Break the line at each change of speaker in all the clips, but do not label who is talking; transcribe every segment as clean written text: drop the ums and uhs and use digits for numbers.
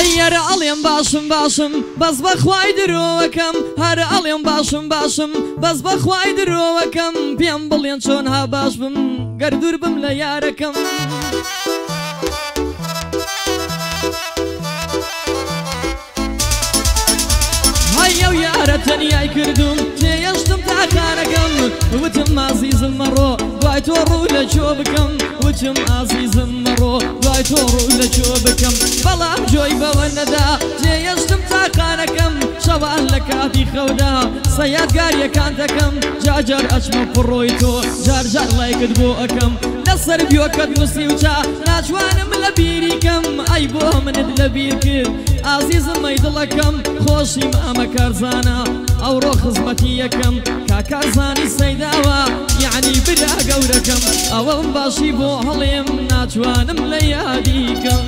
هەر ئەڵێم باشم باشم بەس بەخوای درۆوەکەم هەر ئەڵێم باشم باشم بەس بەخوای درۆوەکەم پێم بڵێن چۆن ها باش بم گەر دوور بم لە یارەکەم هەیە و یارە تەنیای کردوم تێیەشتم تاکانەکەم وتم ئازیزم مەڕۆ دوای تۆ ڕوو لە چۆ بکەم وتم ئازیزم مەڕۆ دوای تۆ ڕوو لە چۆ بکەم بەڵام جۆی بەوە نەدا تێیەشتم تاکانەکەم شەوان لە کاتی خەودا سەیادگاریەکان دەکەم جاجار ئەچمە پڕۆی تۆ جارجار لایکت بۆ ئەەکەم لەسەر بیۆکەت نووسی و چا ناتوانم لە بیریکەم ئەی بۆ منت لە بیر کرد ئازیزم ئەی دڵەکەم خۆشیم ئەمە کارزانە ئەوڕۆ خزمەتی یەکەم کاکارزانی سەیداوە یعنی برا گەورەکەم ئەوەم باشی بۆ هەڵێم ناتوانم لە یادیکەم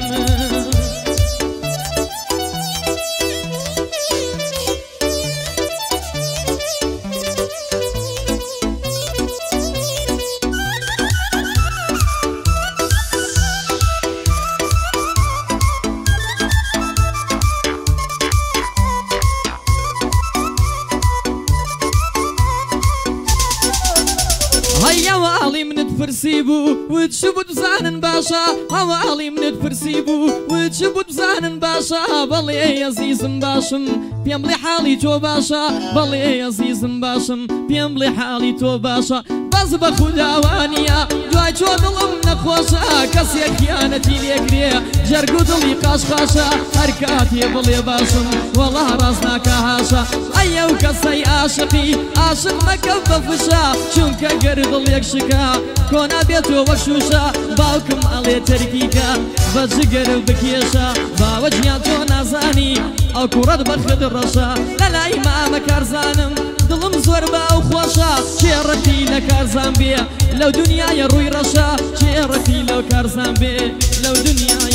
هەیەوە ئاڵی منت پرسی بوو وت چ بوو بزانن باشە هەوە ئاڵی منت پرسی بوو وت چ بوو بزانن باشە بەڵێ ئەزیزم باشم پێم بڵێ حاڵی تۆ باشە بەڵێ ئەزیزم باشم پێم بڵێ حاڵی تۆ باشە بەس بە خوداوانیە دوای چۆ دڵم نەخۆشە کەسێک خیانەتی لێکرێ جەرگ و دڵی قاشقاشە هەر کاتێ بڵێ باشم وەڵا ڕاست ناکا هاشە ئەیە و کەسەی عاشقی عاشق مەکە بە فشە چونکە گەر دڵێک شکا کۆنا بێتۆ وەک شوشە باوکم ئەڵێ تەرکیکە بە جگەر بکێشە باوە گیان تۆ نازانی ئەو کوڕەت بەرخت ڕەشە لەلای مامە کارزانم دڵم زۆر باو خۆشە چێڕەتی لە کارزان بێ لەو دنیاە ڕووی ڕەشە چێڕەتی لەو کارزان بێ لەو دنیاە